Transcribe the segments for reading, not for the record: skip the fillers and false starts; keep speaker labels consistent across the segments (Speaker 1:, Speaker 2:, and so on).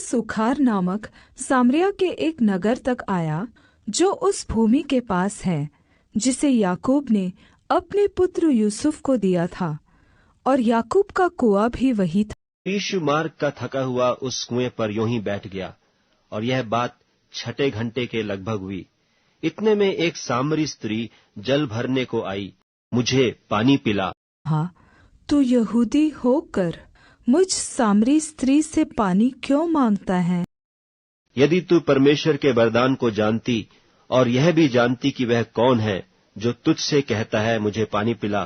Speaker 1: सुखार नामक सामरिया के एक नगर तक आया जो उस भूमि के पास है जिसे याकूब ने अपने पुत्र यूसुफ को दिया था, और याकूब का कुआं भी वही था।
Speaker 2: यीशु मार्ग का थका हुआ उस कुएं पर यूं ही बैठ गया, और यह बात 6 घंटे के लगभग हुई। इतने में एक सामरी स्त्री जल भरने को आई। मुझे पानी पिला।
Speaker 1: हाँ, तू यहूदी होकर मुझ सामरी स्त्री से पानी क्यों मांगता है?
Speaker 2: यदि तू परमेश्वर के वरदान को जानती और यह भी जानती कि वह कौन है जो तुझसे कहता है मुझे पानी पिला,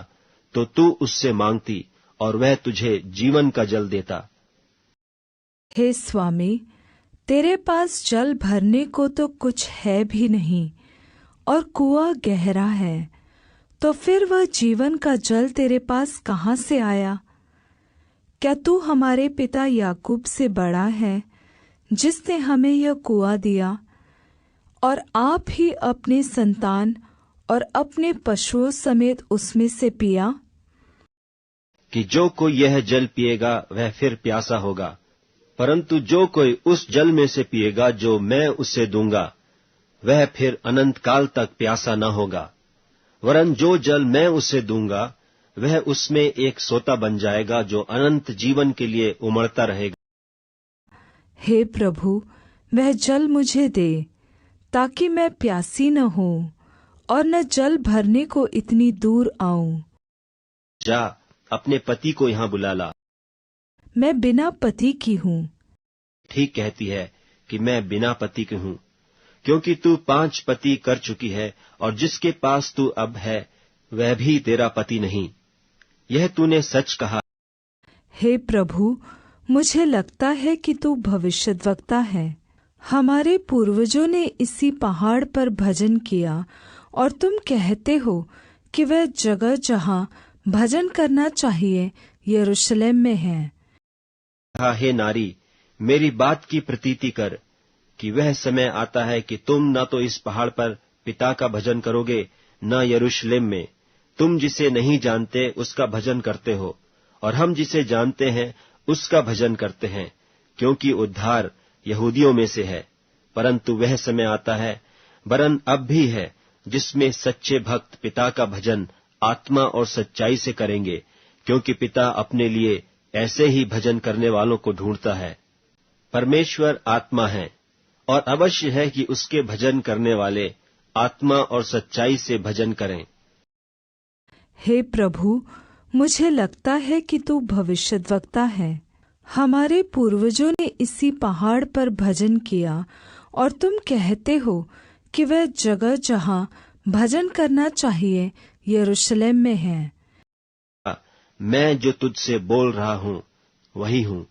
Speaker 2: तो तू उससे मांगती और वह तुझे जीवन का जल देता।
Speaker 1: हे स्वामी, तेरे पास जल भरने को तो कुछ है भी नहीं, और कुआं गहरा है, तो फिर वह जीवन का जल तेरे पास कहाँ से आया? क्या तू हमारे पिता याकूब से बड़ा है, जिसने हमें यह कुआं दिया, और आप ही अपने संतान और अपने पशुओं समेत उसमें से पिया?
Speaker 2: कि जो कोई यह जल पिएगा वह फिर प्यासा होगा, परंतु जो कोई उस जल में से पिएगा जो मैं उसे दूंगा, वह फिर अनंत काल तक प्यासा न होगा। वरन जो जल मैं उसे दूंगा वह उसमें एक सोता बन जाएगा जो अनंत जीवन के लिए उमड़ता रहेगा।
Speaker 1: हे प्रभु, वह जल मुझे दे, ताकि मैं प्यासी न हूँ और न जल भरने को इतनी दूर आऊं।
Speaker 2: जा, अपने पति को यहाँ बुला ला।
Speaker 1: मैं बिना पति की हूँ।
Speaker 2: ठीक कहती है कि मैं बिना पति की हूँ, क्योंकि तू 5 पति कर चुकी है, और जिसके पास तू अब है वह भी तेरा पति नहीं। यह तूने सच कहा।
Speaker 1: हे प्रभु, मुझे लगता है कि तू भविष्यद्वक्ता है। हमारे पूर्वजों ने इसी पहाड़ पर भजन किया, और तुम कहते हो कि वह जगह जहाँ भजन करना चाहिए यरूशलेम में है।
Speaker 2: हाँ, हे नारी, मेरी बात की प्रतीति कर कि वह समय आता है कि तुम न तो इस पहाड़ पर पिता का भजन करोगे, न यरूशलेम में। तुम जिसे नहीं जानते उसका भजन करते हो, और हम जिसे जानते हैं उसका भजन करते हैं, क्योंकि उद्धार यहूदियों में से है। परंतु वह समय आता है, वरन अब भी है, जिसमें सच्चे भक्त पिता का भजन आत्मा और सच्चाई से करेंगे, क्योंकि पिता अपने लिए ऐसे ही भजन करने वालों को ढूंढता है। परमेश्वर आत्मा है, और अवश्य है कि उसके भजन करने वाले आत्मा और सच्चाई से भजन करें।
Speaker 1: हे प्रभु, मुझे लगता है कि तू भविष्यद्वक्ता है। हमारे पूर्वजों ने इसी पहाड़ पर भजन किया, और तुम कहते हो कि वह जगह जहाँ भजन करना चाहिए यरूशलेम में है।
Speaker 2: मैं जो तुझसे बोल रहा हूँ वही हूँ।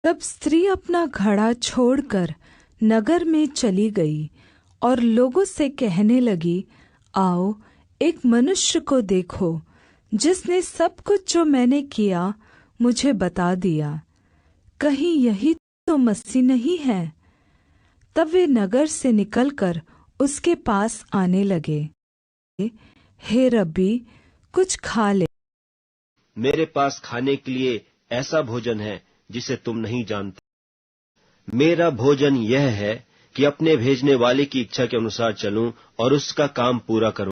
Speaker 1: तब स्त्री अपना घड़ा छोड़कर नगर में चली गई और लोगों से कहने लगी, आओ, एक मनुष्य को देखो, जिसने सब कुछ जो मैंने किया मुझे बता दिया। कहीं यही तो मसीह नहीं है? तब वे नगर से निकलकर उसके पास आने लगे। हे रब्बी, कुछ खा ले।
Speaker 2: मेरे पास खाने के लिए ऐसा भोजन है जिसे तुम नहीं जानते। मेरा भोजन यह है कि अपने भेजने वाले की इच्छा के अनुसार चलूं और उसका काम पूरा करूं।